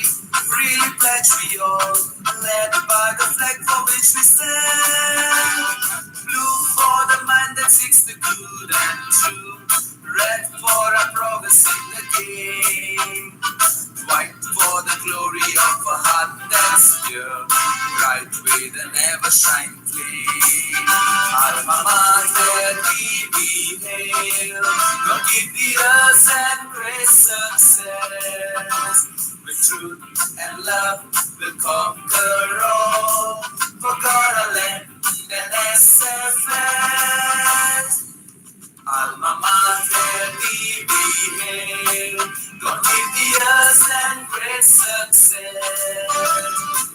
really pledge we all, led by the flag for which we stand. Blue for the mind that seeks the good and true, red for our progress in the game, white for the glory of a heart that's pure, bright with an ever-shining flame. Alma mater, we hail, God give the earth and grace success. With truth and love will conquer all. For God our land and SFS. Alma mater, we hail. God give the earth and great success.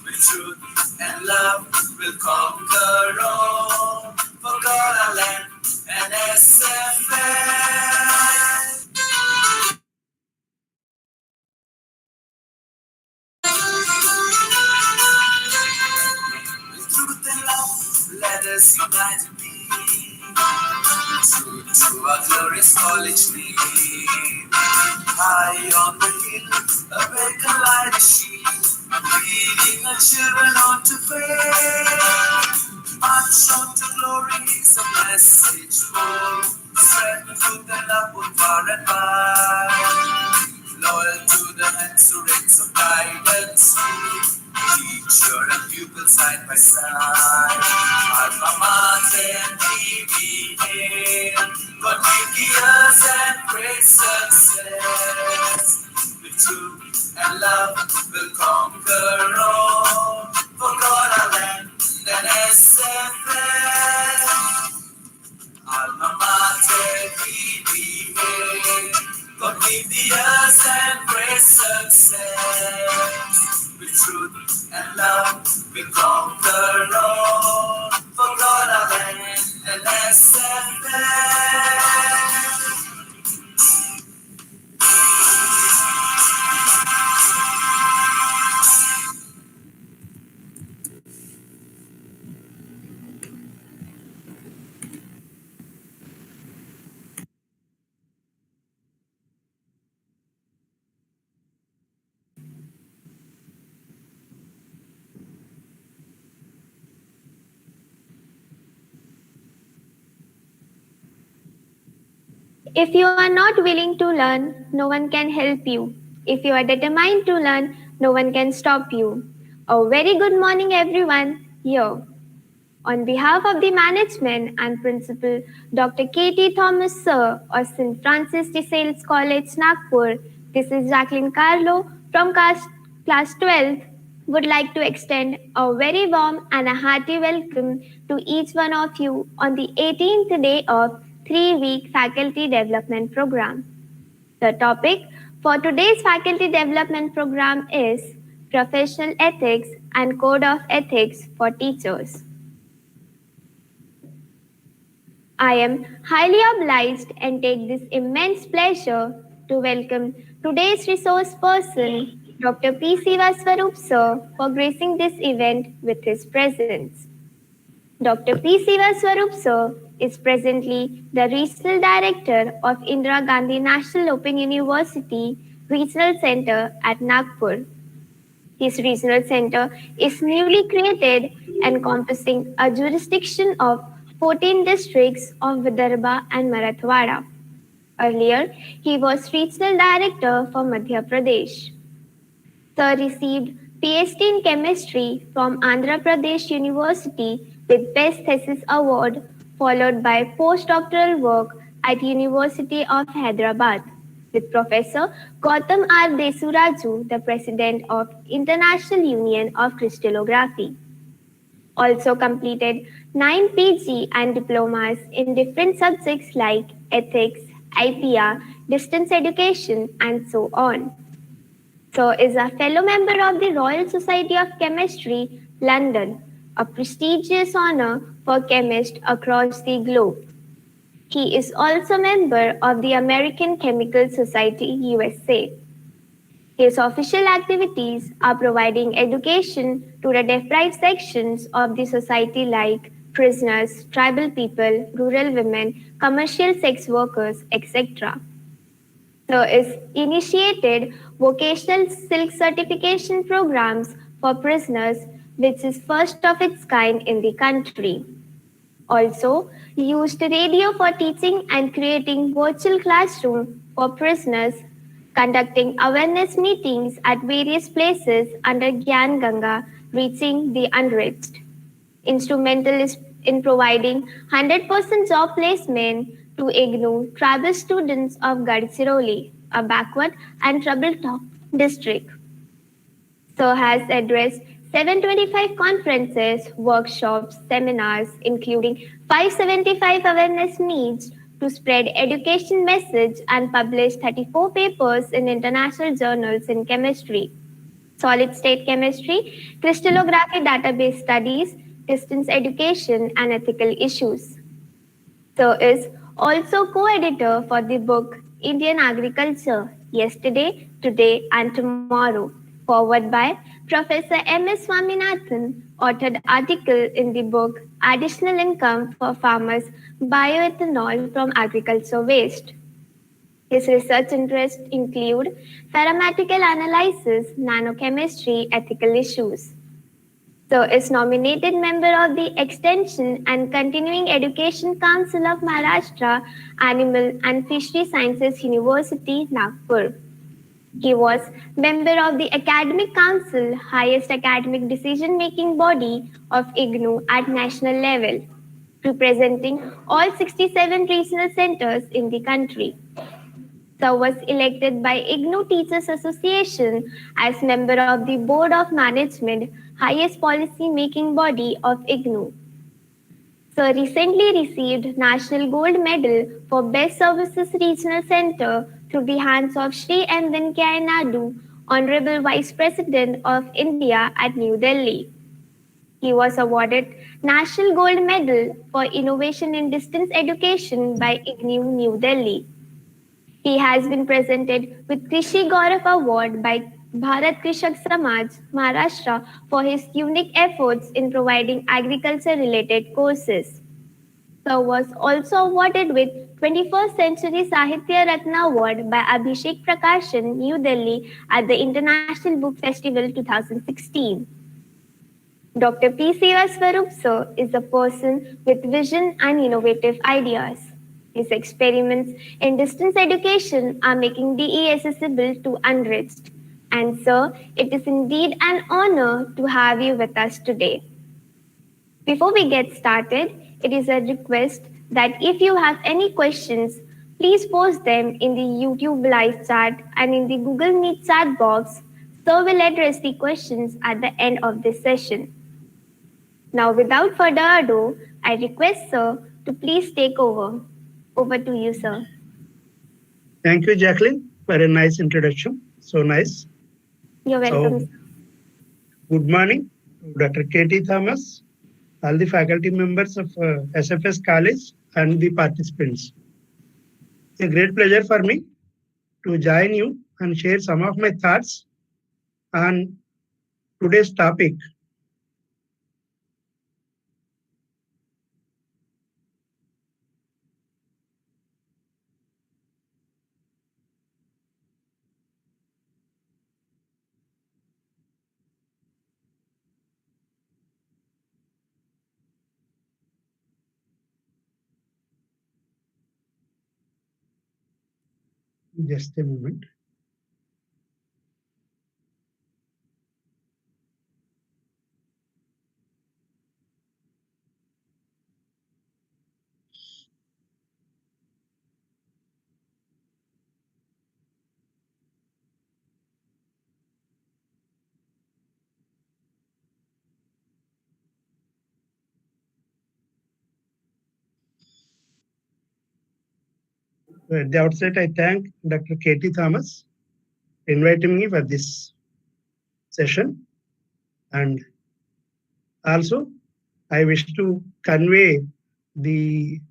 With truth and love will conquer all. For God our land and SFS. With truth and love, let us unite and be true to our glorious college name. High on the hill, a beacon light is she, leading our children on to faith. March on to glory is a message for spread truth and love both far and wide. Loyal to the hands who raise of guidance, teacher and pupil side by side. Alma mater, we hail. God give the earth and great success. With truth and love will conquer all. For God our land and SFS. Alma mater, we hail. God give the earth and great success. With truth and love we conquer all. For God our land and SFS. If you are not willing to learn, no one can help you. If you are determined to learn, no one can stop you. A very good morning, everyone. Here, on behalf of the management and principal, Dr. K.T. Thomas, Sir, of St. Francis de Sales College, Nagpur, this is Jacqueline Carlo from class 12. Would like to extend a very warm and a hearty welcome to each one of you on the 18th day of 3-week faculty development program. The topic for today's faculty development program is Professional Ethics and Code of Ethics for Teachers. I am highly obliged and take this immense pleasure to welcome today's resource person, Dr. P. Sivaswaroop, Sir, for gracing this event with his presence. Dr. P. Sivaswaroop, Sir, is presently the Regional Director of Indira Gandhi National Open University Regional Center at Nagpur. This regional center is newly created, encompassing a jurisdiction of 14 districts of Vidarbha and Marathwada. Earlier, he was Regional Director for Madhya Pradesh. Sir received PhD in Chemistry from Andhra Pradesh University with Best Thesis Award, followed by postdoctoral work at University of Hyderabad with Professor Gautam R. Desuraju, the President of International Union of Crystallography. Also completed 9 PG and diplomas in different subjects like ethics, IPR, distance education, and so on. So is a fellow member of the Royal Society of Chemistry, London, a prestigious honor for chemists across the globe. He is also a member of the American Chemical Society, USA. His official activities are providing education to the deprived sections of the society like prisoners, tribal people, rural women, commercial sex workers, etc. So is initiated vocational silk certification programs for prisoners, which is first of its kind in the country. Also, used radio for teaching and creating virtual classroom for prisoners, conducting awareness meetings at various places under Gyan Ganga, reaching the unreached. Instrumental is in providing 100% job placement to IGNOU tribal students of Gadchiroli, a backward and troubled district. So has addressed 725 conferences, workshops, seminars, including 575 awareness meets to spread education message and published 34 papers in international journals in chemistry, solid state chemistry, crystallography database studies, distance education, and ethical issues. So is also co-editor for the book Indian Agriculture Yesterday, Today and Tomorrow, forward by Professor M.S. Swaminathan, authored article in the book Additional Income for Farmers Bioethanol from Agriculture Waste. His research interests include pharmaceutical analysis, nanochemistry, ethical issues. So is nominated member of the Extension and Continuing Education Council of Maharashtra Animal and Fishery Sciences University, Nagpur. He was member of the Academic Council, highest academic decision-making body of IGNOU at national level, representing all 67 regional centers in the country. So was elected by IGNOU Teachers Association as member of the Board of Management, highest policy making body of IGNOU. So recently received National Gold Medal for Best Services Regional Center through the hands of Shri M. Venkaiah Naidu, Honorable Vice President of India at New Delhi. He was awarded National Gold Medal for Innovation in Distance Education by IGNOU New Delhi. He has been presented with Krishi Gaurav Award by Bharat Krishak Samaj, Maharashtra for his unique efforts in providing agriculture-related courses. So was also awarded with 21st Century Sahitya Ratna Award by Abhishek Prakashan, New Delhi at the International Book Festival 2016. Dr. P. Sivaswaroop sir is a person with vision and innovative ideas. His experiments in distance education are making DE accessible to unreached. And sir, it is indeed an honor to have you with us today. Before we get started, it is a request that if you have any questions, please post them in the YouTube live chat and in the Google Meet chat box. Sir will address the questions at the end of this session. Now, without further ado, I request Sir to please take over. Over to you, Sir. Thank you, Jacqueline, for a nice introduction. So nice. You're welcome. So, good morning to Dr. K.T. Thomas, all the faculty members of SFS College, and the participants. It's a great pleasure for me to join you and share some of my thoughts on today's topic. Just a moment. At the outset, I thank Dr. K.T. Thomas for inviting me for this session. And also, I wish to convey the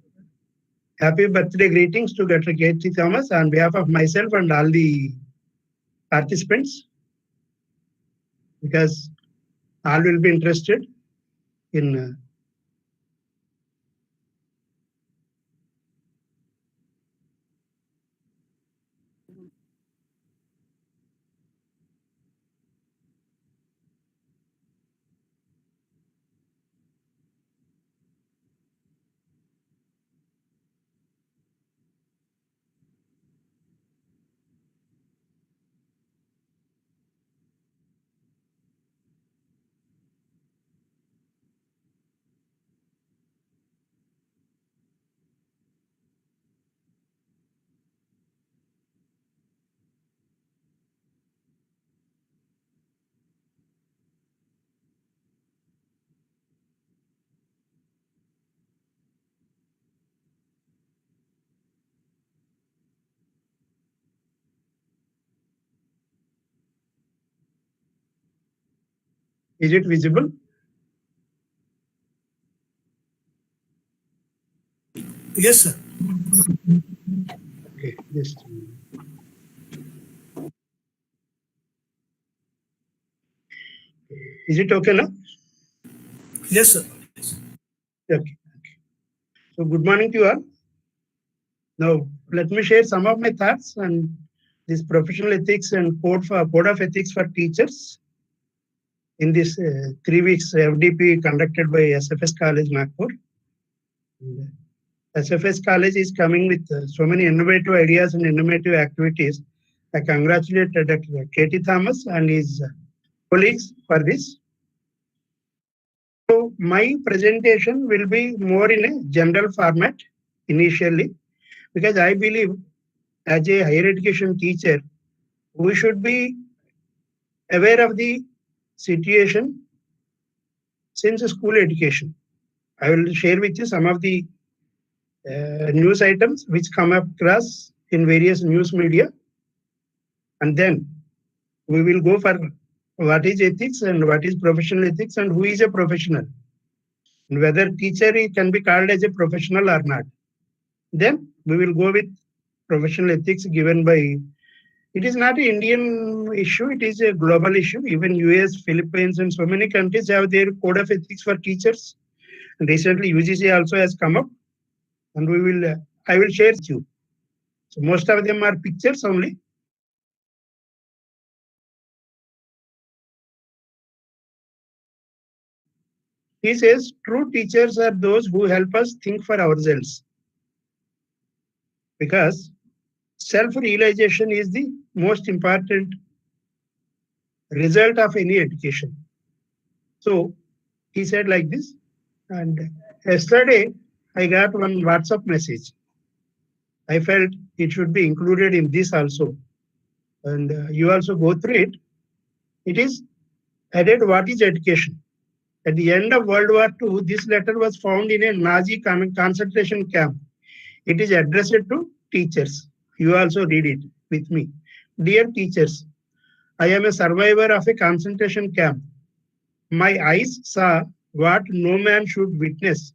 happy birthday greetings to Dr. K.T. Thomas on behalf of myself and all the participants, because all will be interested in Is it visible? Yes, sir. Okay, just a minute. Is it okay now? Yes, sir. Okay. So good morning to you all. Now let me share some of my thoughts on this professional ethics and code of ethics for teachers in this 3 weeks FDP conducted by SFS College Nagpur. And, SFS College is coming with so many innovative ideas and innovative activities. I congratulate Dr. Katie Thomas and his colleagues for this. So my presentation will be more in a general format initially, because I believe as a higher education teacher, we should be aware of the situation since school education. I will share with you some of the news items which come across in various news media, and then we will go for what is ethics and what is professional ethics and who is a professional, and whether teacher can be called as a professional or not. Then we will go with professional ethics given by. It is not an Indian issue, it is a global issue. Even US, Philippines, and so many countries have their code of ethics for teachers. And recently, UGC also has come up, and I will share with you. So most of them are pictures only. He says true teachers are those who help us think for ourselves, because self-realization is the most important result of any education. So he said like this, and yesterday I got one WhatsApp message. I felt it should be included in this also, and you also go through it. It is added what is education. At the end of World War II, this letter was found in a Nazi concentration camp. It is addressed to teachers. You also read it with me. Dear teachers, I am a survivor of a concentration camp. My eyes saw what no man should witness: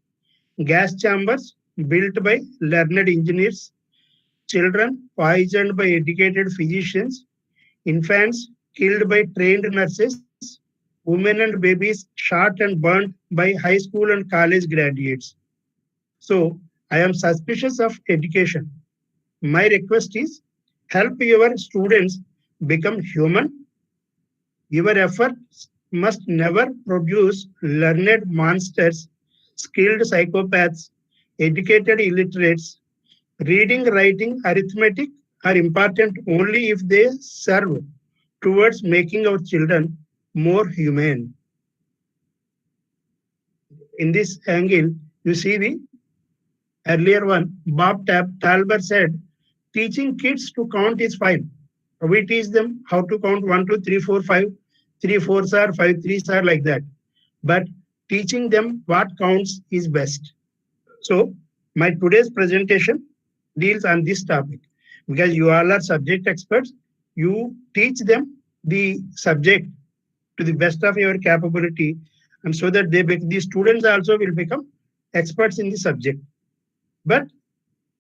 gas chambers built by learned engineers, children poisoned by educated physicians, infants killed by trained nurses, women and babies shot and burned by high school and college graduates. So I am suspicious of education. My request is, help your students become human. Your efforts must never produce learned monsters, skilled psychopaths, educated illiterates. Reading, writing, arithmetic are important only if they serve towards making our children more humane. In this angle, you see the earlier one, Talbot said, teaching kids to count is fine. We teach them how to count 1, 2, 3, 4, 5, 3 fours are, 5 threes are, like that. But teaching them what counts is best. So my today's presentation deals on this topic, because you all are subject experts. You teach them the subject to the best of your capability, and so that the students also will become experts in the subject. But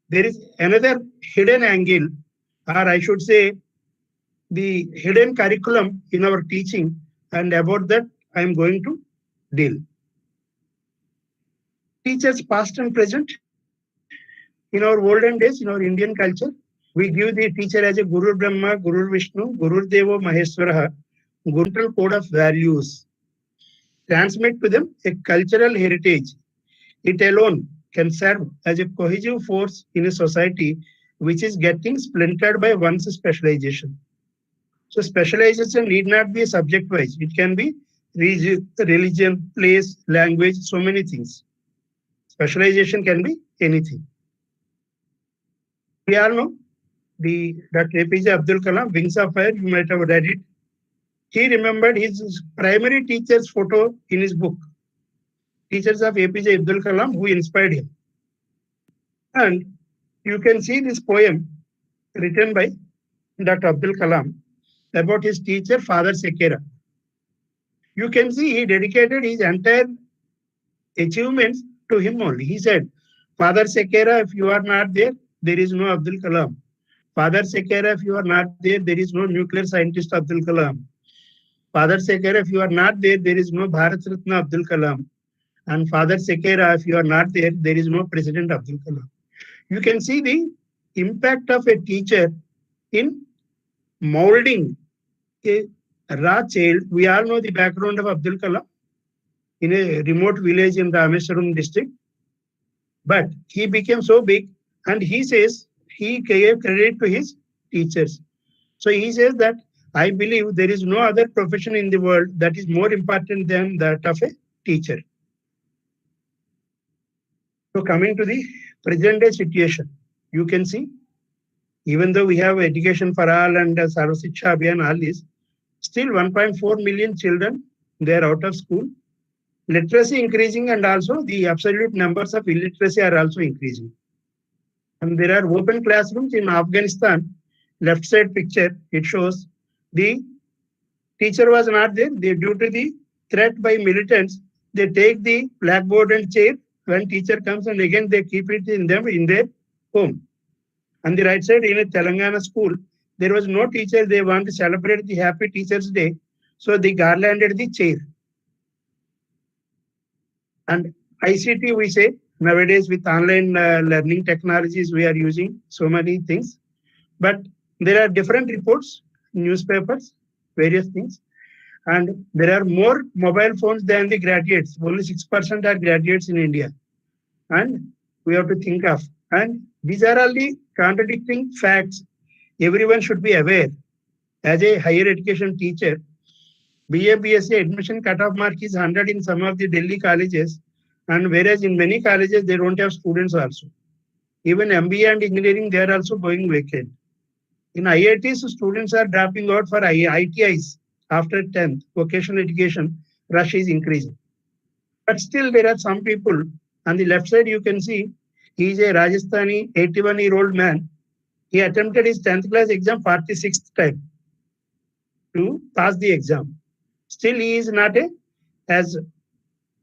there is another hidden angle, or I should say, the hidden curriculum in our teaching, and about that I am going to deal. Teachers past and present. In our olden days, in our Indian culture, we give the teacher as a Guru Brahma, Guru Vishnu, Guru Devo Maheshwara, Guru code of values. Transmit to them a cultural heritage. It alone can serve as a cohesive force in a society which is getting splintered by one's specialization. So specialization need not be subject wise. It can be religion, place, language, so many things. Specialization can be anything. We all know the Dr. APJ Abdul Kalam, Wings of Fire, you might have read it. He remembered his primary teacher's photo in his book, Teachers of APJ Abdul Kalam, who inspired him. And you can see this poem written by Dr. Abdul Kalam about his teacher, Father Sekera. You can see he dedicated his entire achievements to him only. He said, Father Sekera, if you are not there, there is no Abdul Kalam. Father Sekera, if you are not there, there is no nuclear scientist Abdul Kalam. Father Sekera, if you are not there, there is no Bharat Ratna Abdul Kalam. And Father Sekera, if you are not there, there is no President Abdul Kalam. You can see the impact of a teacher in molding a raw child. We all know the background of Abdul Kalam in a remote village in Rameswaram district. But he became so big, and he says he gave credit to his teachers. So he says that I believe there is no other profession in the world that is more important than that of a teacher. So coming to the present day situation, you can see even though we have education for all and Sarva Shiksha Abhiyan, all this, still 1.4 million children they are out of school. Literacy increasing, and also the absolute numbers of illiteracy are also increasing. And there are open classrooms in Afghanistan. Left side picture, it shows the teacher was not there. They, due to the threat by militants, they take the blackboard and chair when teacher comes, and again they keep it in them in their home. On the right side, in a Telangana school, there was no teacher. They want to celebrate the Happy Teachers Day, so they garlanded the chair. And ICT, we say nowadays with online learning technologies, we are using so many things. But there are different reports, newspapers, various things. And there are more mobile phones than the graduates. Only 6% are graduates in India. And we have to think of. And these are all the contradicting facts. Everyone should be aware. As a higher education teacher, BA, BSc admission cutoff mark is 100 in some of the Delhi colleges, and whereas in many colleges they don't have students also. Even MBA and engineering, they are also going vacant. In IITs, students are dropping out for ITIs after 10th. Vocational education rush is increasing. But still, there are some people. On the left side, you can see he is a Rajasthani 81-year-old man. He attempted his 10th class exam 46th time to pass the exam. Still, he is not a, as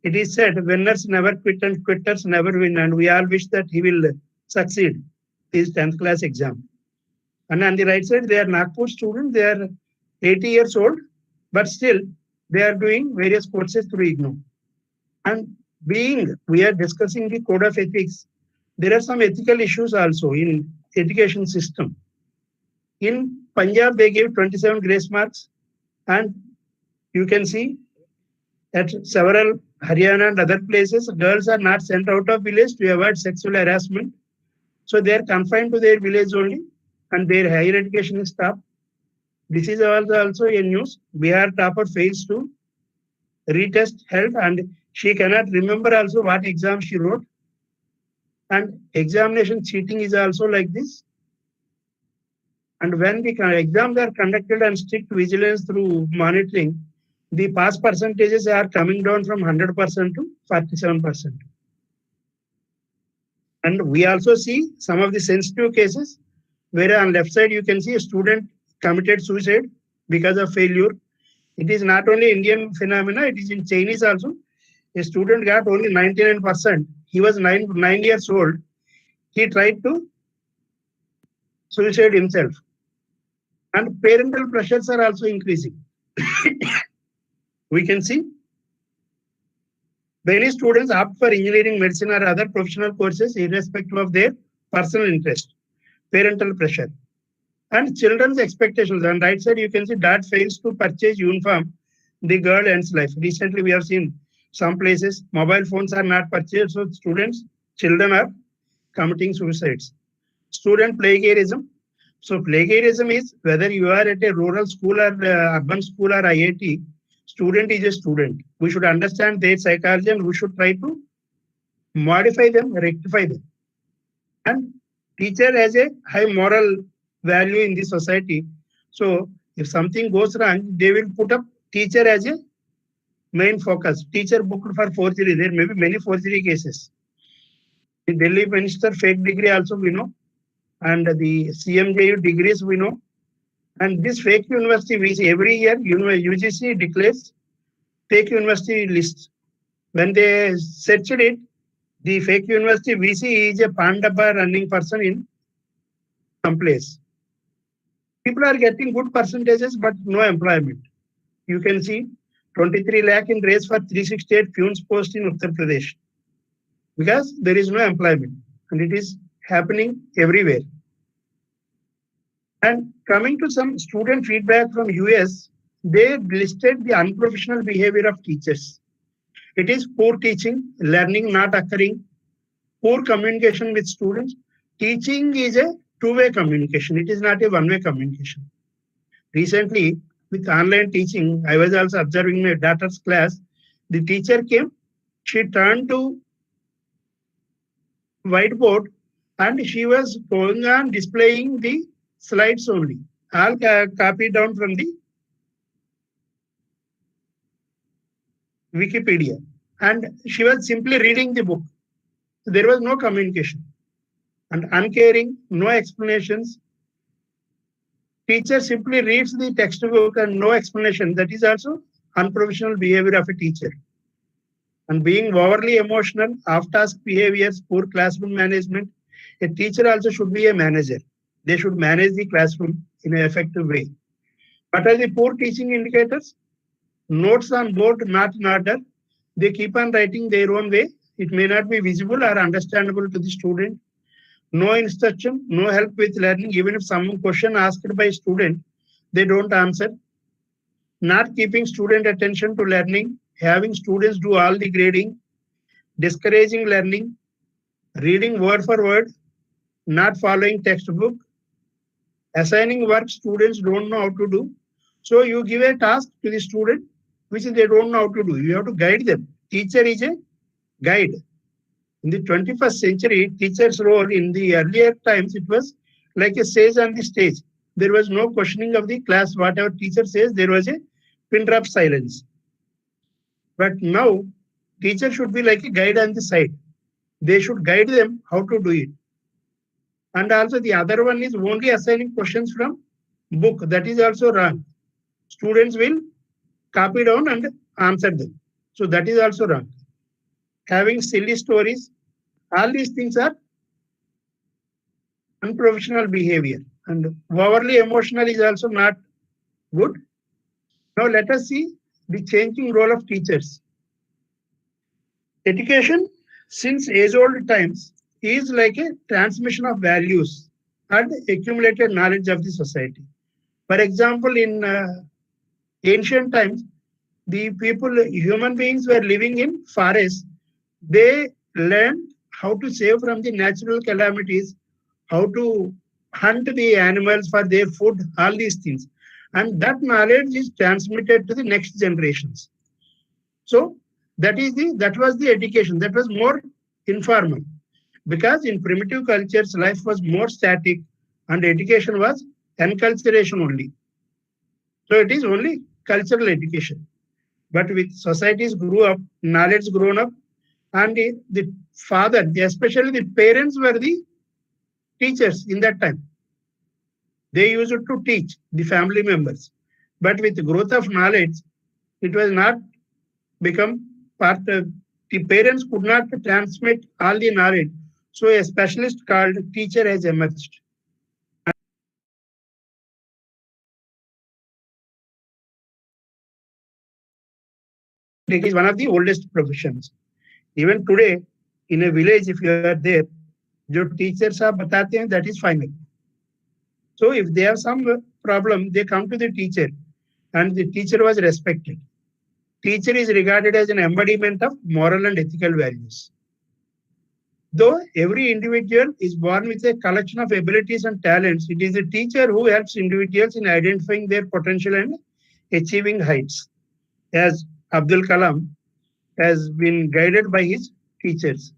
it is said, winners never quit and quitters never win. And we all wish that he will succeed his 10th class exam. And on the right side, they are Nagpur students. They are 80 years old, but still they are doing various courses through IGNOU. And being we are discussing the code of ethics, there are some ethical issues also in education system. In Punjab, they gave 27 grace marks, and you can see at several Haryana and other places, girls are not sent out of village to avoid sexual harassment. So they are confined to their village only, and their higher education is stopped. This is also a news. Bihar topper fails to retest health, and she cannot remember also what exam she wrote. And examination cheating is also like this. And when the exams are conducted and strict vigilance through monitoring, the pass percentages are coming down from 100% to 47%. And we also see some of the sensitive cases where on left side you can see a student committed suicide because of failure. It is not only Indian phenomena, it is in Chinese also. A student got only 99%. He was 9 years old. He tried to suicide himself. And parental pressures are also increasing. We can see many students opt for engineering, medicine, or other professional courses irrespective of their personal interest. Parental pressure and children's expectations. On right side, you can see dad fails to purchase uniform. The girl ends life. Recently, we have seen some places mobile phones are not purchased, so children are committing suicides. Student plagiarism. So plagiarism is whether you are at a rural school or urban school or IIT, student is a student. We should understand their psychology and we should try to modify them, rectify them. And teacher has a high moral value in the society. So if something goes wrong, they will put up teacher as a main focus. Teacher booked for forgery. There may be many forgery cases. The Delhi minister fake degree also we know, and the CMJU degrees we know. And this fake university, we see every year, UGC declares fake university lists. When they searched it, the fake university VC is a Pandaba running person in some place. People are getting good percentages, but no employment. You can see 23 lakh in race for 368 Funes post in Uttar Pradesh because there is no employment and it is happening everywhere. And coming to some student feedback from US, they listed the unprofessional behavior of teachers. It is poor teaching, learning not occurring, poor communication with students. Teaching is a two-way communication. It is not a one-way communication. Recently, with online teaching, I was also observing my daughter's class. The teacher came, she turned to whiteboard and she was going on displaying the slides only. All copied down from the Wikipedia. And she was simply reading the book. There was no communication. And uncaring, no explanations. Teacher simply reads the textbook and no explanation. That is also unprofessional behavior of a teacher. And being overly emotional, off-task behaviors, poor classroom management. A teacher also should be a manager. They should manage the classroom in an effective way. What are the poor teaching indicators? Notes on board not in order. They keep on writing their own way. It may not be visible or understandable to the student. No instruction, no help with learning. Even if some question asked by student, they don't answer. Not keeping student attention to learning, having students do all the grading, discouraging learning, reading word for word, not following textbook, assigning work students don't know how to do. So you give a task to the student which they don't know how to do. You have to guide them. Teacher is a guide. In the 21st century, teacher's role in the earlier times, it was like a sage on the stage. There was no questioning of the class. Whatever teacher says, there was a pin drop silence. But now, teacher should be like a guide on the side. They should guide them how to do it. And also the other one is only assigning questions from book. That is also wrong. Students will copy down and answer them. So that is also wrong. Having silly stories, all these things are unprofessional behavior. And overly emotional is also not good. Now let us see the changing role of teachers. Education, since age-old times, is like a transmission of values and accumulated knowledge of the society. For example, in ancient times, the people, human beings were living in forests. They learned how to save from the natural calamities, how to hunt the animals for their food, all these things. And that knowledge is transmitted to the next generations. So that was the education. That was more informal. Because in primitive cultures, life was more static and education was enculturation only. So it is only cultural education. But with societies grew up, knowledge grown up, and the father, especially the parents, were the teachers in that time. They used to teach the family members. But with the growth of knowledge, it was not become part of the parents could not transmit all the knowledge. So a specialist called teacher has emerged. It is one of the oldest professions. Even today, in a village, if you are there, जो teachers are बताते हैं, that is final. So if they have some problem, they come to the teacher, and the teacher was respected. Teacher is regarded as an embodiment of moral and ethical values. Though every individual is born with a collection of abilities and talents, it is the teacher who helps individuals in identifying their potential and achieving heights. As Abdul Kalam has been guided by his teachers.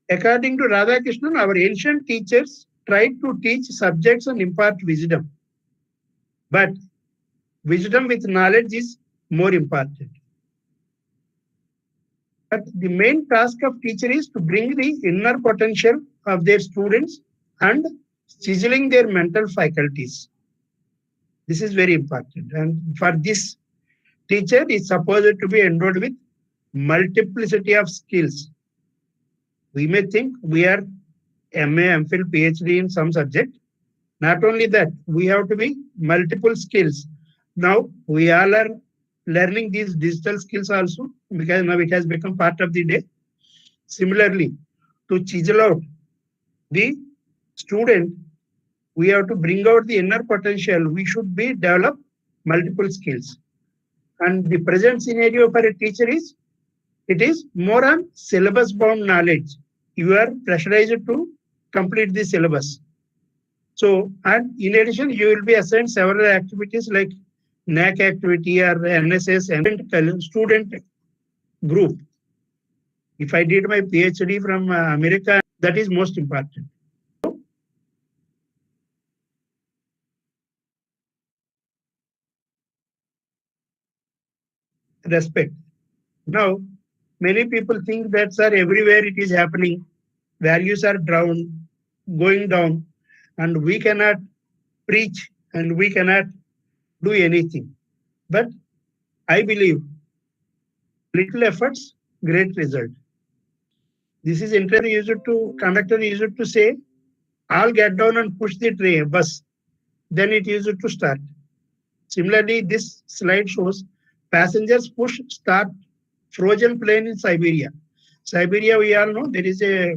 According to Radhakrishnan, our ancient teachers tried to teach subjects and impart wisdom. But wisdom with knowledge is more important. But the main task of teacher is to bring the inner potential of their students and chiseling their mental faculties. This is very important. And for this, teacher is supposed to be endowed with multiplicity of skills. We may think we are MA, MPhil, PhD in some subject. Not only that, we have to be multiple skills. Now we all are learning these digital skills also because now it has become part of the day. Similarly, to chisel out the student, we have to bring out the inner potential. We should be develop multiple skills. And the present scenario for a teacher is it is more on syllabus bound knowledge. You are pressurized to complete the syllabus. So, and in addition, you will be assigned several activities like NAC activity or NSS and student group. If I did my PhD from America, that is most important. Respect. Now, many people think that, sir, everywhere it is happening, values are going down, and we cannot preach and we cannot do anything. But I believe little efforts, great result. This is used to conductor used to say, "I'll get down and push the train bus." Then it used to start. Similarly, this slide shows passengers push start frozen plane in Siberia. Siberia, we all know there is a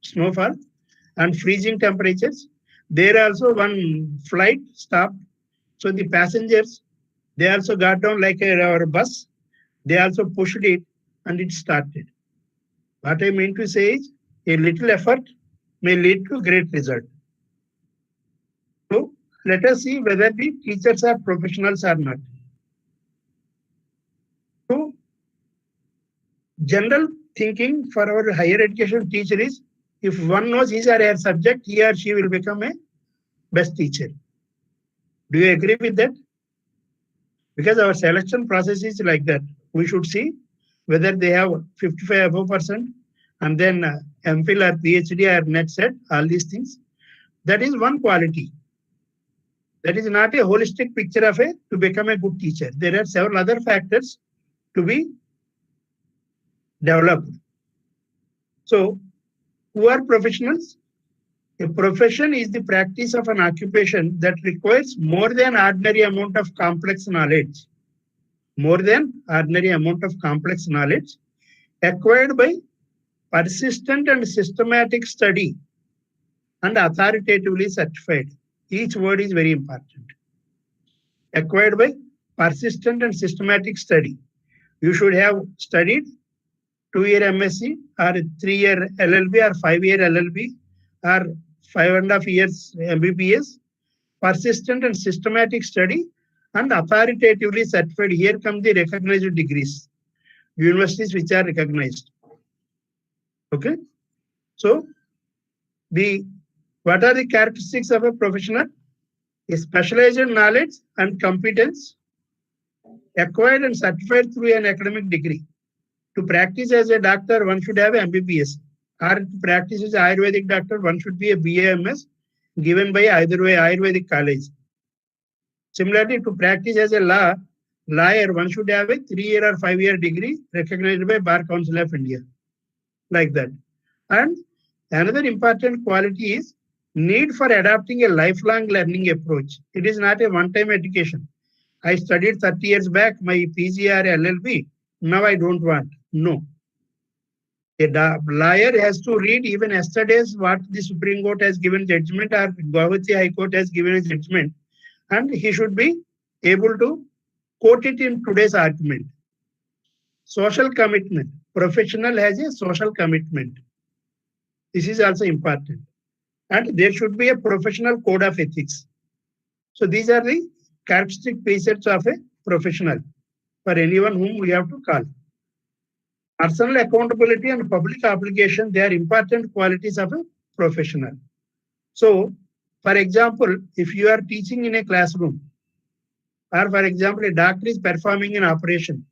snowfall and freezing temperatures. There also one flight stopped. So the passengers, they also got down like our bus. They also pushed it and it started. What I mean to say is a little effort may lead to great result. So let us see whether the teachers are professionals or not. So general thinking for our higher education teacher is if one knows his or her subject, he or she will become a best teacher. Do you agree with that? Because our selection process is like that. We should see whether they have 55 above percent and then MPhil or PhD or net set, all these things. That is one quality. That is not a holistic picture of a to become a good teacher. There are several other factors to be developed. So, who are professionals? A profession is the practice of an occupation that requires more than ordinary amount of complex knowledge. More than ordinary amount of complex knowledge acquired by persistent and systematic study and authoritatively certified. Each word is very important. Acquired by persistent and systematic study. You should have studied 2-year MSc or 3-year LLB or 5-year LLB or 5.5 years MBBS. Persistent and systematic study and authoritatively certified. Here come the recognized degrees. Universities which are recognized. Okay. So what are the characteristics of a professional? A specialized knowledge and competence acquired and certified through an academic degree. To practice as a doctor, one should have MBBS. Or to practice as an Ayurvedic doctor, one should be a BAMS given by either way Ayurvedic college. Similarly, to practice as a lawyer, one should have a 3-year or 5-year degree recognized by Bar Council of India. Like that. And another important quality is need for adopting a lifelong learning approach. It is not a one-time education. I studied 30 years back my PG or LLB. Now I don't want. No. A lawyer has to read even yesterday's what the Supreme Court has given judgment or Guwahati High Court has given a judgment. And he should be able to quote it in today's argument. Social commitment. Professional has a social commitment. This is also important. And there should be a professional code of ethics. So these are the characteristic features of a professional for anyone whom we have to call. Personal accountability and public obligation, they are important qualities of a professional. So, for example, if you are teaching in a classroom, or for example, a doctor is performing an operation,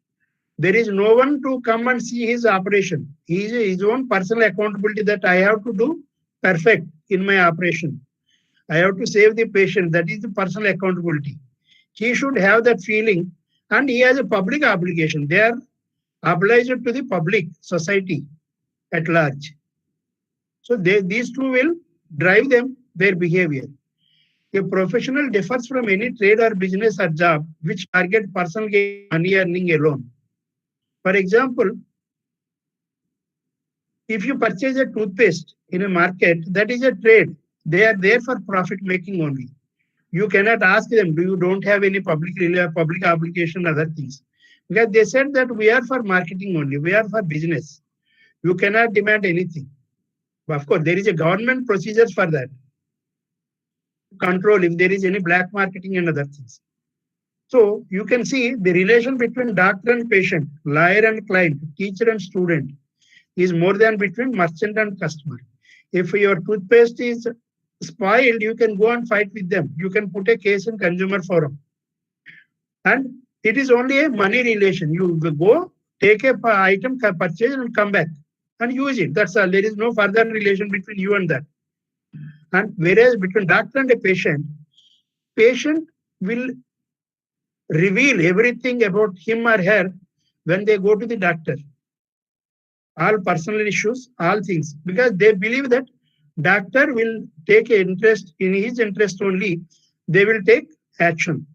there is no one to come and see his operation. He is his own personal accountability that I have to do perfect in my operation. I have to save the patient. That is the personal accountability. He should have that feeling. and he has a public obligation. They are obliged to the public society at large. So these two will drive them their behavior. A professional differs from any trade or business or job which target personal gain or money earning alone. For example, if you purchase a toothpaste in a market, that is a trade. They are there for profit making only. You cannot ask them, do you don't have any public obligation, other things. Because they said that we are for marketing only, we are for business. You cannot demand anything. Of course, there is a government procedures for that. Control if there is any black marketing and other things. So you can see the relation between doctor and patient, lawyer and client, teacher and student is more than between merchant and customer. If your toothpaste is spoiled, you can go and fight with them. You can put a case in consumer forum. And it is only a money relation. You go, take a item, purchase and come back and use it. That's all. There is no further relation between you and that. And whereas between doctor and a patient will reveal everything about him or her when they go to the doctor. All personal issues, all things, because they believe that doctor will take interest in his interest only, they will take action.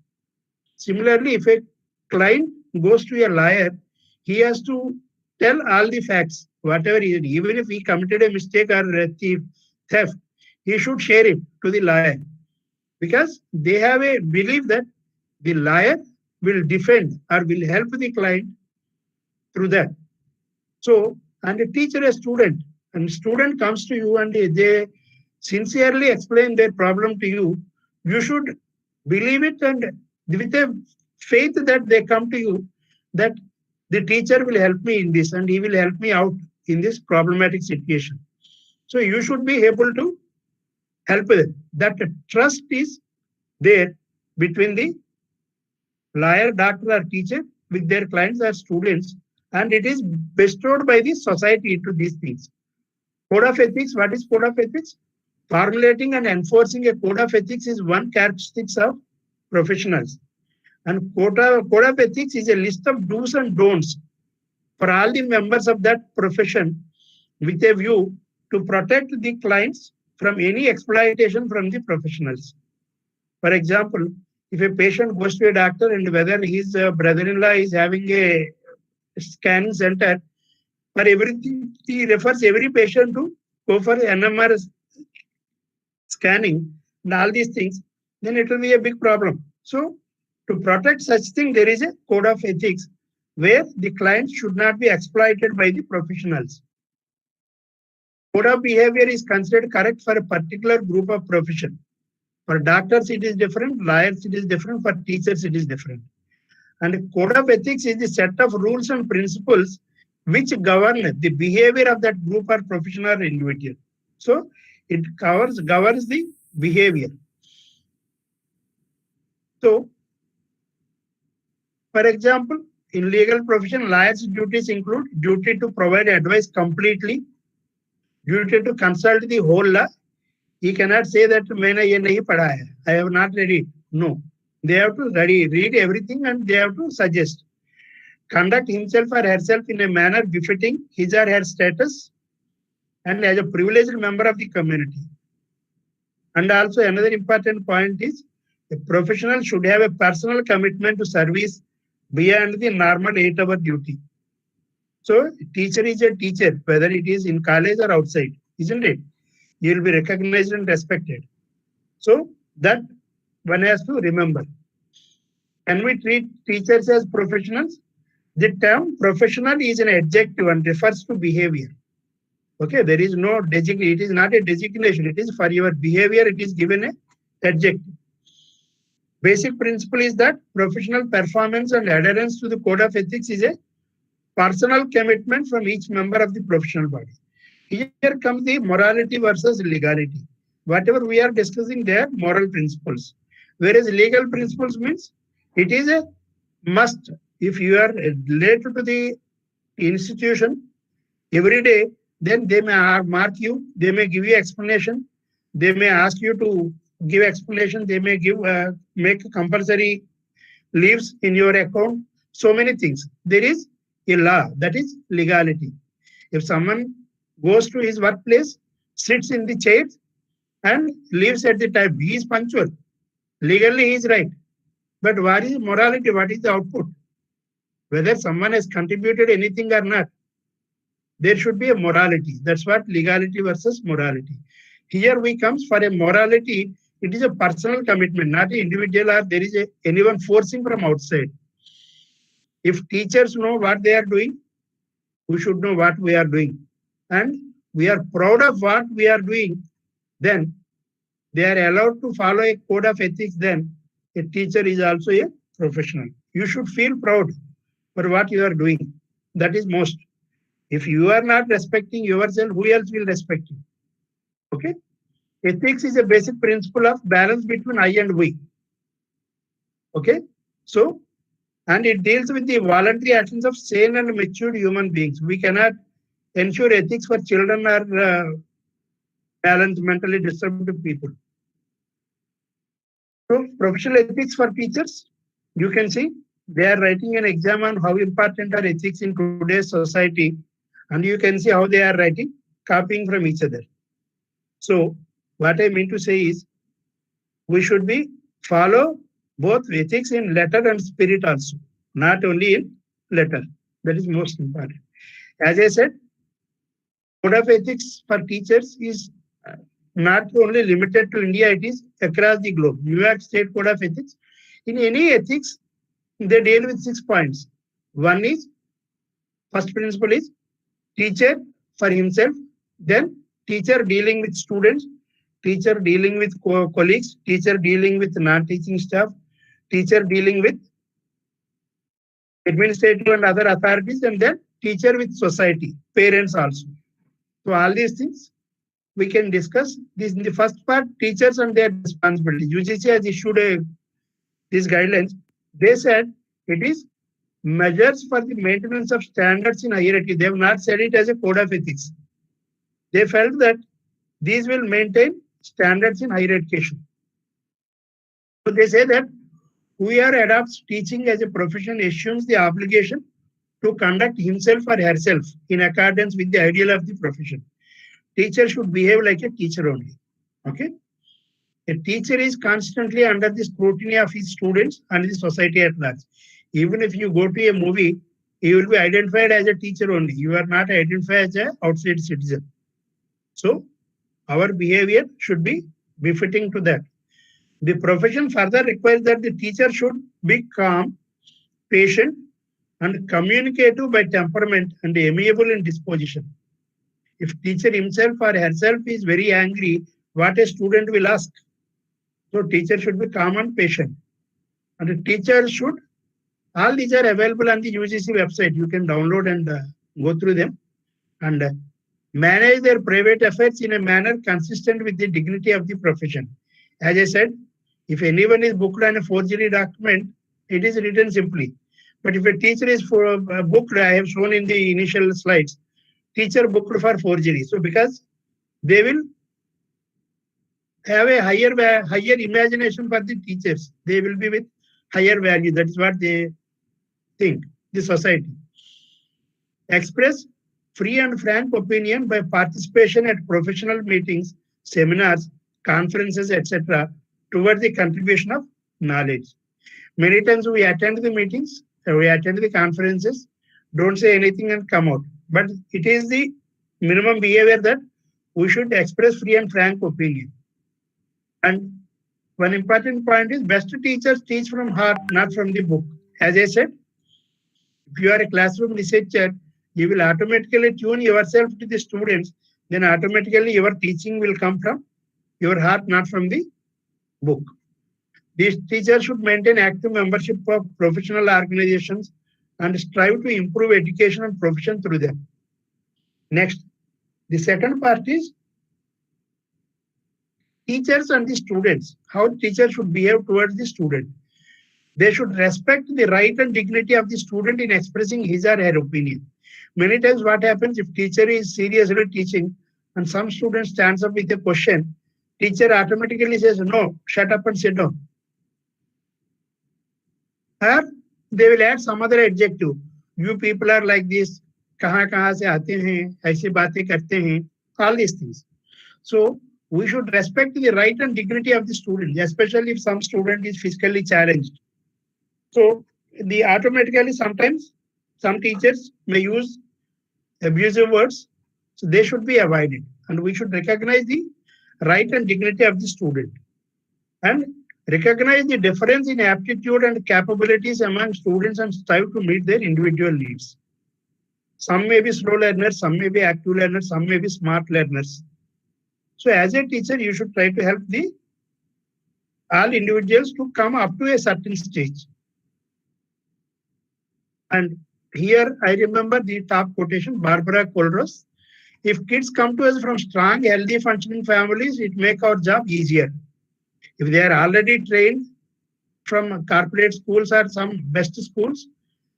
Similarly, if a client goes to a lawyer, he has to tell all the facts, whatever he did. Even if he committed a mistake or a theft, he should share it to the lawyer because they have a belief that the lawyer will defend or will help the client through that. So, and a teacher, a student, and student comes to you and they sincerely explain their problem to you, you should believe it and with a faith that they come to you that the teacher will help me in this and he will help me out in this problematic situation. So you should be able to help them. That trust is there between the lawyer, doctor, or teacher with their clients or students, and it is bestowed by the society to these things. Code of ethics, what is code of ethics? Formulating and enforcing a code of ethics is one characteristic of professionals. And code of ethics is a list of do's and don'ts for all the members of that profession with a view to protect the clients from any exploitation from the professionals. For example, if a patient goes to a doctor and whether his brother-in-law is having a scanning center, for everything, he refers every patient to go for NMR scanning and all these things, then it will be a big problem. So to protect such thing, there is a code of ethics where the client should not be exploited by the professionals. Code of behavior is considered correct for a particular group of profession. For doctors, it is different. Lawyers, it is different. For teachers, it is different. And code of ethics is the set of rules and principles which govern the behavior of that group or professional or individual. So it governs the behavior. So, for example, in legal profession, lawyers' duties include duty to provide advice completely, duty to consult the whole law. He cannot say that I have not read it. No, they have to read everything and they have to suggest. Conduct himself or herself in a manner befitting his or her status and as a privileged member of the community. And also another important point is a professional should have a personal commitment to service beyond the normal 8-hour duty. So teacher is a teacher, whether it is in college or outside, isn't it? You will be recognized and respected. So that one has to remember. Can we treat teachers as professionals? The term professional is an adjective and refers to behavior. Okay, there is no designation. It is not a designation. It is for your behavior. It is given a adjective. Basic principle is that professional performance and adherence to the code of ethics is a personal commitment from each member of the professional body. Here comes the morality versus legality. Whatever we are discussing there, moral principles. Whereas legal principles means it is a must. If you are related to the institution every day, then they may mark you, they may give you explanation, they may ask you to give explanation, they may give make compulsory leaves in your account, so many things. There is a law, that is legality. If someone goes to his workplace, sits in the chair and leaves at the time, he is punctual. Legally, he is right. But what is morality? What is the output? Whether someone has contributed anything or not, there should be a morality. That's what legality versus morality. Here we comes for a morality. It is a personal commitment, not an individual or there is anyone forcing from outside. If teachers know what they are doing, we should know what we are doing. And we are proud of what we are doing, then they are allowed to follow a code of ethics, then a teacher is also a professional. You should feel proud for what you are doing. That is most. If you are not respecting yourself, who else will respect you? Okay? Ethics is a basic principle of balance between I and we. Okay? So, and it deals with the voluntary actions of sane and matured human beings. We cannot ensure ethics for children or balanced, mentally disturbed people. So, professional ethics for teachers, you can see they are writing an exam on how important are ethics in today's society, and you can see how they are writing, copying from each other. So, what I mean to say is, we should be follow both ethics in letter and spirit also, not only in letter. That is most important. As I said, code of ethics for teachers is not only limited to India, it is across the globe. New York State Code of Ethics. In any ethics, they deal with 6 points. One is, first principle is teacher for himself, then teacher dealing with students, teacher dealing with colleagues, teacher dealing with non-teaching staff, teacher dealing with administrative and other authorities, and then teacher with society, parents also. So all these things we can discuss. This in the first part, teachers and their responsibility. UGC has issued these guidelines. They said it is measures for the maintenance of standards in higher education. They have not said it as a code of ethics. They felt that these will maintain standards in higher education. So they say that whoever adopts teaching as a profession assumes the obligation to conduct himself or herself in accordance with the ideal of the profession. Teacher should behave like a teacher only. Okay? A teacher is constantly under the scrutiny of his students and the society at large. Even if you go to a movie, you will be identified as a teacher only. You are not identified as an outside citizen. So, our behavior should be befitting to that. The profession further requires that the teacher should be calm, patient, and communicative by temperament and amiable in disposition. If teacher himself or herself is very angry, what a student will ask. So teacher should be calm and patient. And the teacher should, all these are available on the UGC website. You can download and go through them. And manage their private affairs in a manner consistent with the dignity of the profession. As I said, if anyone is booked on a forgery document, it is written simply. But if a teacher is booked, I have shown in the initial slides, teacher booked for forgery. So because they will have a higher imagination for the teachers, they will be with higher value. That is what they think, the society. Express free and frank opinion by participation at professional meetings, seminars, conferences, etc., towards the contribution of knowledge. Many times we attend the meetings, we attend the conferences, don't say anything and come out. But it is the minimum behavior that we should express free and frank opinion. And one important point is best teachers teach from heart, not from the book. As I said, if you are a classroom researcher, you will automatically tune yourself to the students, then automatically your teaching will come from your heart, not from the book. These teachers should maintain active membership of professional organizations and strive to improve education and profession through them. Next, the second part is teachers and the students, how teachers should behave towards the student. They should respect the right and dignity of the student in expressing his or her opinion. Many times what happens if teacher is seriously teaching and some student stands up with a question, teacher automatically says, no, shut up and sit down. Or they will add some other adjective. You people are like this. कहाँ से आते हैं, ऐसी बातें करते हैं, all these things. So we should respect the right and dignity of the student, especially if some student is physically challenged. So the automatically sometimes some teachers may use abusive words, so they should be avoided. And we should recognize the right and dignity of the student and recognize the difference in aptitude and capabilities among students and strive to meet their individual needs. Some may be slow learners, some may be active learners, some may be smart learners. So as a teacher, you should try to help the all individuals to come up to a certain stage. And here I remember the top quotation, Barbara Kohlroas. If kids come to us from strong, healthy, functioning families, it make our job easier. If they are already trained from corporate schools or some best schools,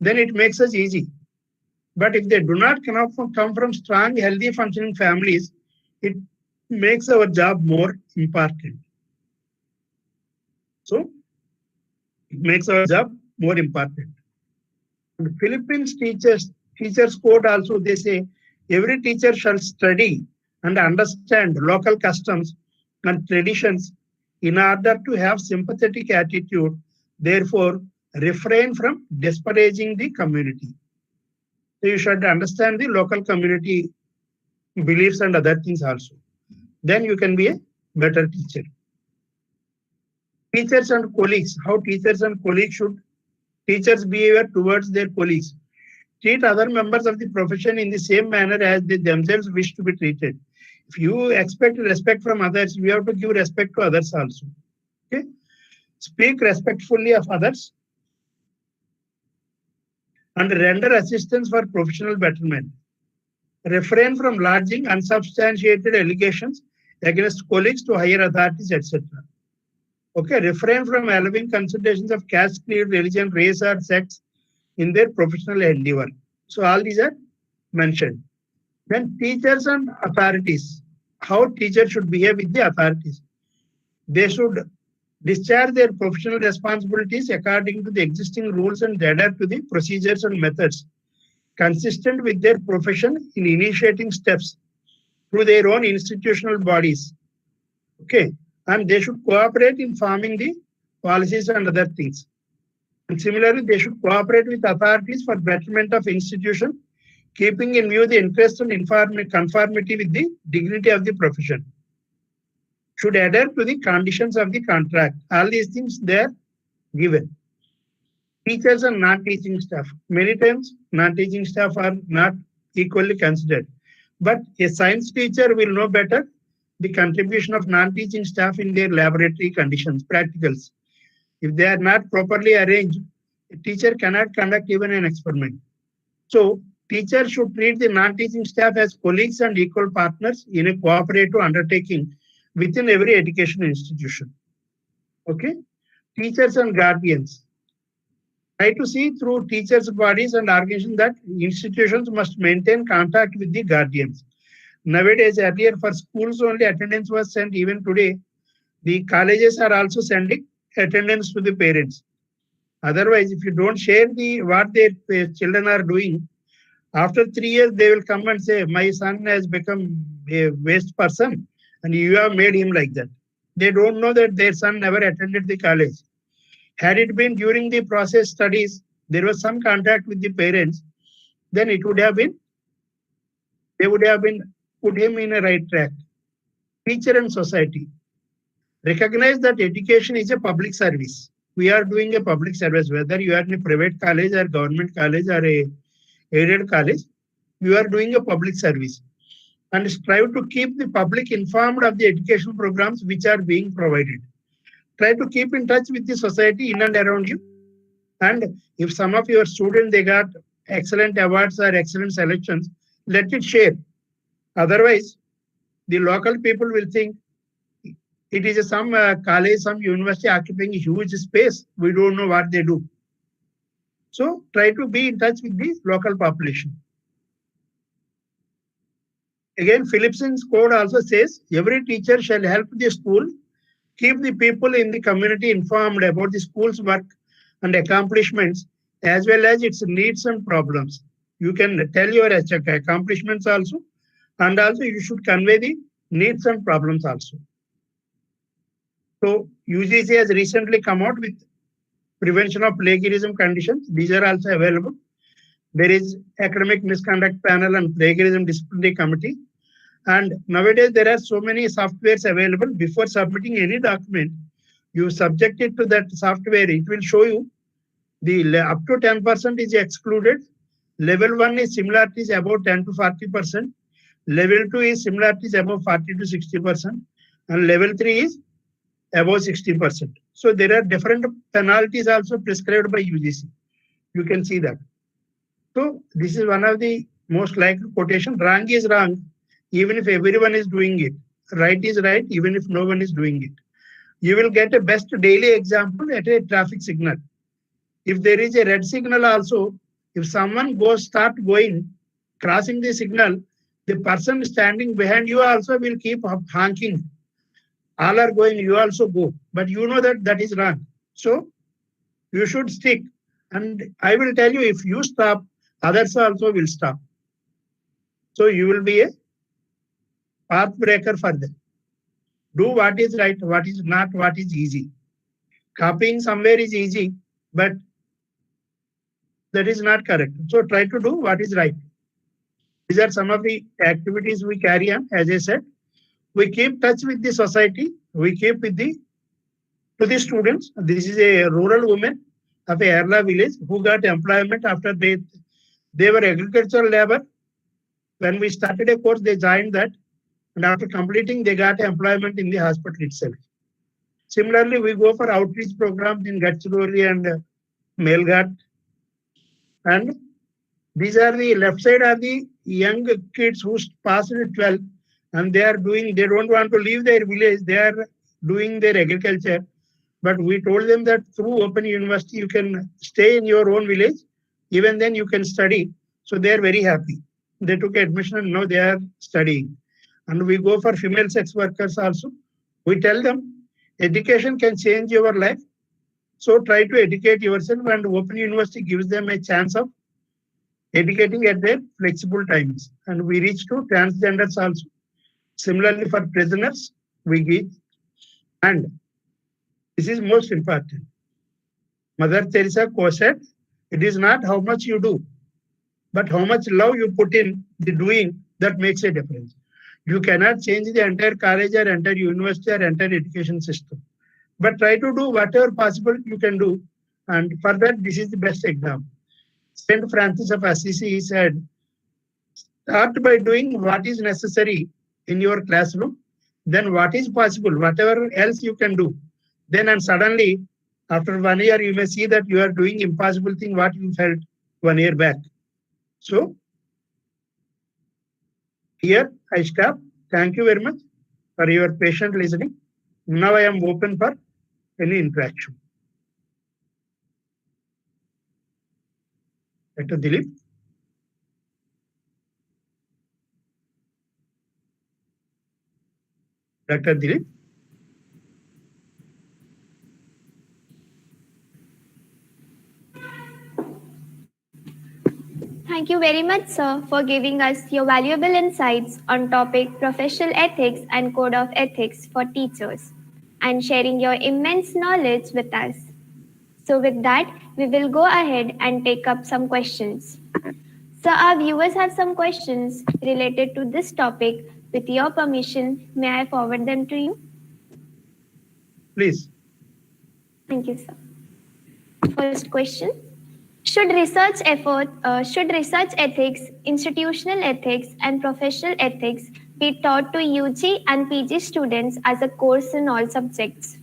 then it makes us easy. But if they do not come from strong, healthy, functioning families, it makes our job more important. So it makes our job more important. The Philippines teachers code also they say every teacher shall study and understand local customs and traditions in order to have sympathetic attitude. Therefore, refrain from disparaging the community. So you should understand the local community beliefs and other things also. Then you can be a better teacher. Teachers and colleagues, how teachers and colleagues should teachers' behavior towards their colleagues. Treat other members of the profession in the same manner as they themselves wish to be treated. If you expect respect from others, you have to give respect to others also. Okay? Speak respectfully of others and render assistance for professional betterment. Refrain from lodging unsubstantiated allegations against colleagues to higher authorities, etc. Okay, refrain from allowing considerations of caste, creed, religion, race, or sex in their professional endeavor. So all these are mentioned. Then teachers and authorities. How teachers should behave with the authorities. They should discharge their professional responsibilities according to the existing rules and adhere to the procedures and methods consistent with their profession in initiating steps through their own institutional bodies. Okay, and they should cooperate in forming the policies and other things. And similarly, they should cooperate with authorities for betterment of institution, keeping in view the interest and conformity with the dignity of the profession. Should adhere to the conditions of the contract. All these things they are given. Teachers and non-teaching staff. Many times, non-teaching staff are not equally considered. But a science teacher will know better the contribution of non-teaching staff in their laboratory conditions, practicals. If they are not properly arranged, a teacher cannot conduct even an experiment. So, teachers should treat the non-teaching staff as colleagues and equal partners in a cooperative undertaking within every education institution. Okay? Teachers and guardians. Try to see through teachers' bodies and organizations that institutions must maintain contact with the guardians. Nowadays, earlier for schools only attendance was sent. Even today, the colleges are also sending attendance to the parents. Otherwise, if you don't share the what their children are doing, after 3 years they will come and say, "My son has become a waste person, and you have made him like that." They don't know that their son never attended the college. Had it been during the process studies, there was some contact with the parents, then it would have been they would have been put him in a right track. Teacher and society. Recognize that education is a public service. We are doing a public service, whether you are in a private college or government college or a aided college, you are doing a public service. And strive to keep the public informed of the educational programs which are being provided. Try to keep in touch with the society in and around you. And if some of your students they got excellent awards or excellent selections, let it share. Otherwise, the local people will think it is some college, some university occupying a huge space. We don't know what they do. So try to be in touch with the local population. Again, Philippines Code also says every teacher shall help the school keep the people in the community informed about the school's work and accomplishments, as well as its needs and problems. You can tell your accomplishments also, and also you should convey the needs and problems also. So UGC has recently come out with prevention of plagiarism conditions. These are also available. There is academic misconduct panel and plagiarism disciplinary committee. And nowadays there are so many softwares available. Before submitting any document, you subject it to that software. It will show you the up to 10% is excluded. Level 1 is similarities about 10 to 40%. Level 2 is similarities above 40 to 60%. And level 3 is above 60%. So there are different penalties also prescribed by UGC. You can see that. So this is one of the most likely quotation. Wrong is wrong, even if everyone is doing it. Right is right, even if no one is doing it. You will get a best daily example at a traffic signal. If there is a red signal also, if someone start going, crossing the signal, the person standing behind you also will keep honking. All are going, you also go. But you know that that is wrong. So you should stick. And I will tell you, if you stop, others also will stop. So you will be a path breaker for them. Do what is right, what is not, what is easy. Copying somewhere is easy, but that is not correct. So try to do what is right. These are some of the activities we carry on. As I said, we keep touch with the society. We keep with the students. This is a rural woman of a Erla village who got employment after they were agricultural labor. When we started a course, they joined that. And after completing, they got employment in the hospital itself. Similarly, we go for outreach programs in Gadchiroli and Melghat. And these are the left side are the young kids who passed 12 and they don't want to leave their village. They are doing their agriculture. But we told them that through Open University, you can stay in your own village. Even then you can study. So they are very happy. They took admission and now they are studying. And we go for female sex workers also. We tell them education can change your life. So try to educate yourself, and Open University gives them a chance of educating at their flexible times. And we reach to transgenders also. Similarly, for prisoners, we give. And this is most important. Mother Teresa said, it is not how much you do, but how much love you put in the doing that makes a difference. You cannot change the entire college or entire university or entire education system. But try to do whatever possible you can do. And for that, this is the best example. Saint Francis of Assisi said, start by doing what is necessary in your classroom, then what is possible, whatever else you can do. Then and suddenly, after 1 year, you may see that you are doing impossible thing what you felt 1 year back. So, here I stop. Thank you very much for your patient listening. Now I am open for any interaction. Dr. Dilip. Dr. Dilip. Thank you very much, sir, for giving us your valuable insights on topic professional ethics and code of ethics for teachers and sharing your immense knowledge with us. So with that, we will go ahead and take up some questions. So our viewers have some questions related to this topic. With your permission, may I forward them to you? Please. Thank you, sir. First question. Should research ethics, institutional ethics, and professional ethics be taught to UG and PG students as a course in all subjects?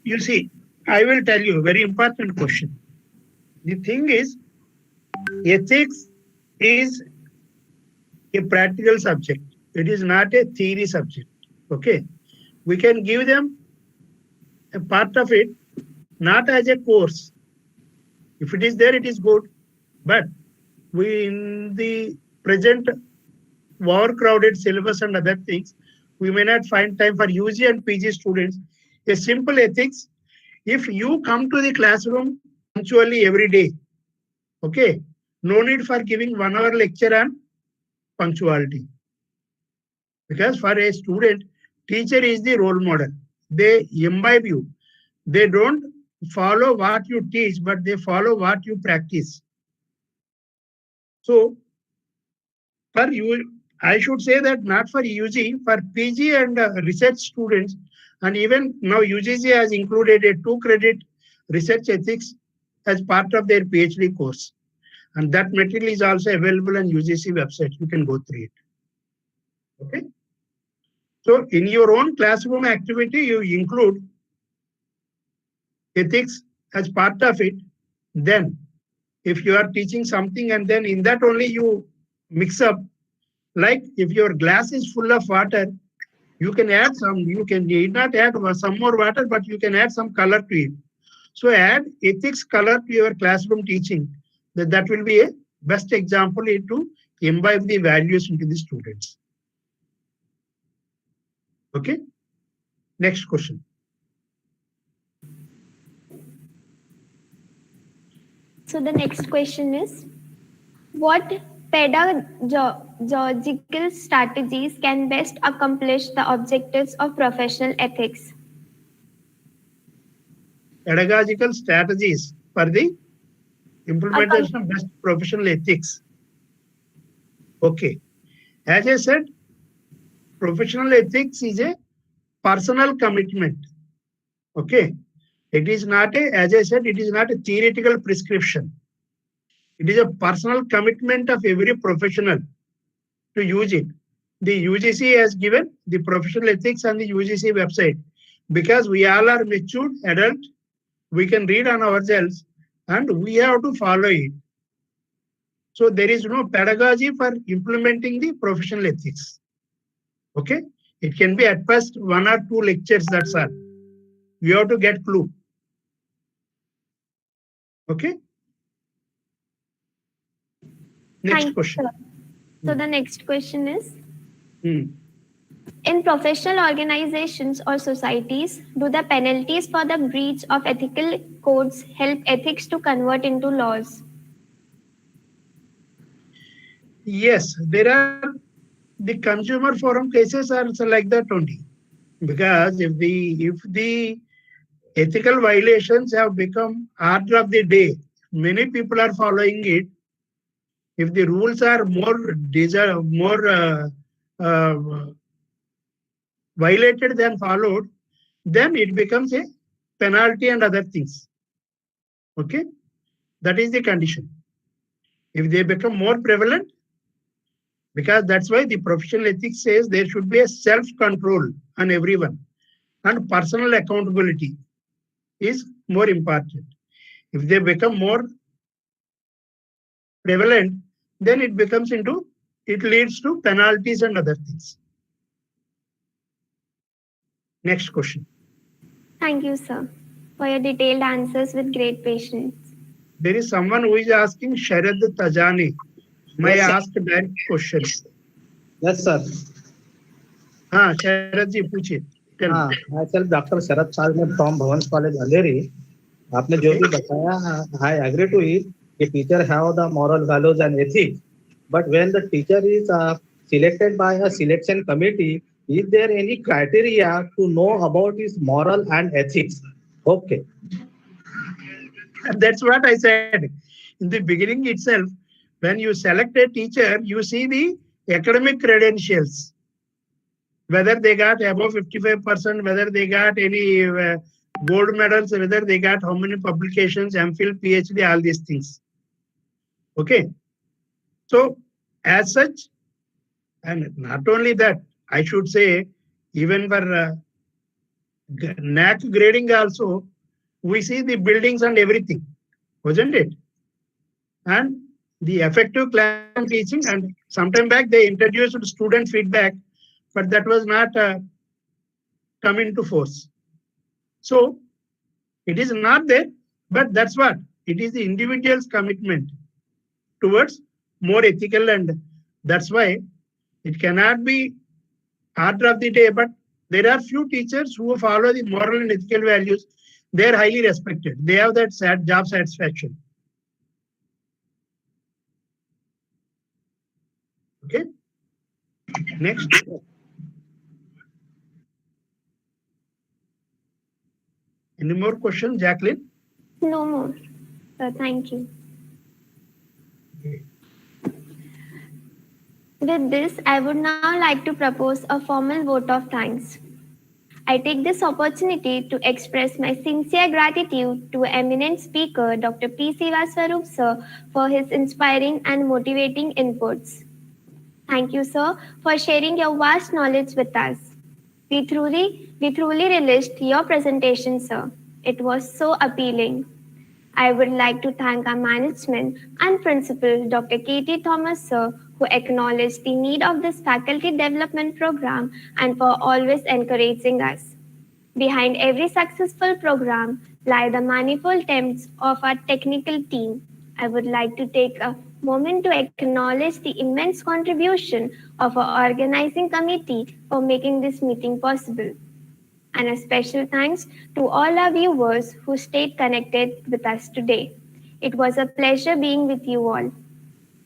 You see, I will tell you a very important question. The thing is, ethics is a practical subject. It is not a theory subject. Okay. We can give them a part of it, not as a course. If it is there, it is good. But we, in the present overcrowded syllabus and other things, we may not find time for UG and PG students. A simple ethics If you come to the classroom punctually every day, okay, no need for giving 1 hour lecture on punctuality. Because for a student, teacher is the role model. They imbibe you. They don't follow what you teach, but they follow what you practice. So for you, I should say that not for UG, for PG and research students, and even now UGC has included a 2 credit research ethics as part of their PhD course. And that material is also available on UGC website. You can go through it. Okay. So in your own classroom activity, you include ethics as part of it. Then if you are teaching something and then in that only you mix up, like if your glass is full of water, you can add some, you can need not add some more water, but you can add some color to it. So add ethics color to your classroom teaching. That will be a best example to imbibe the values into the students. Okay. Next question. So the next question is, what pedagogical strategies can best accomplish the objectives of professional ethics? Pedagogical strategies for the implementation of best professional ethics. Okay. As I said, professional ethics is a personal commitment. Okay. It is not a, as I said, it is not a theoretical prescription. It is a personal commitment of every professional to use it. The UGC has given the professional ethics on the UGC website because we all are matured adult. We can read on ourselves and we have to follow it. So there is no pedagogy for implementing the professional ethics. Okay. It can be at first 1 or 2 lectures, that's all. You have to get clue. Okay. Next question. Sir. So the next question is, Hmm. in professional organizations or societies, do the penalties for the breach of ethical codes help ethics to convert into laws? Yes, there are the consumer forum cases are also like that only. Because if the ethical violations have become order of the day, many people are following it. If the rules are more uh, violated than followed, then it becomes a penalty and other things. Okay, that is the condition. If they become more prevalent, because that's why the professional ethics says there should be a self-control on everyone, and personal accountability is more important. If they become more prevalent, then it leads to penalties and other things. Next question. Thank you, sir, for your detailed answers with great patience. There is someone who is asking Sharad Tajani. May Yes, I sir. ask a direct question? Yes, sir. Sharad ji, पूछिए. Tell me. Myself, Dr. Sharad Salme from Bhavans College, Andheri. आपने जो Okay. भी बताया, I agree to it. The teacher have the moral values and ethics. But when the teacher is selected by a selection committee, is there any criteria to know about his moral and ethics? Okay. That's what I said. In the beginning itself, when you select a teacher, you see the academic credentials, whether they got above 55%, whether they got any gold medals, whether they got how many publications, MPhil, PhD, all these things. Okay. So as such, and not only that, I should say, even for NAC grading also, we see the buildings and everything, wasn't it? And the effective classroom teaching, and sometime back they introduced student feedback, but that was not come into force. So it is not there, but that's what it is, the individual's commitment towards more ethical, and that's why it cannot be order of the day. But there are few teachers who follow the moral and ethical values. They are highly respected. They have that job satisfaction. Okay. Next. Any more questions, Jacqueline? No more. Thank you. Okay. With this, I would now like to propose a formal vote of thanks. I take this opportunity to express my sincere gratitude to eminent speaker Dr. P. Sivaswaroop sir for his inspiring and motivating inputs. Thank you, sir, for sharing your vast knowledge with us. We truly relished your presentation, sir. It was so appealing. I would like to thank our management and principal, Dr. K.T. Thomas, sir, who acknowledged the need of this faculty development program and for always encouraging us. Behind every successful program lie the manifold attempts of our technical team. I would like to take a moment to acknowledge the immense contribution of our organizing committee for making this meeting possible. And a special thanks to all our viewers who stayed connected with us today. It was a pleasure being with you all.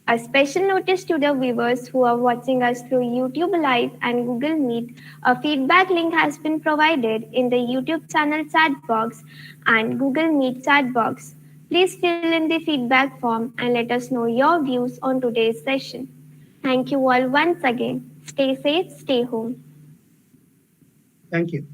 A special notice to the viewers who are watching us through YouTube Live and Google Meet. A feedback link has been provided in the YouTube channel chat box and Google Meet chat box. Please fill in the feedback form and let us know your views on today's session. Thank you all once again. Stay safe, stay home. Thank you.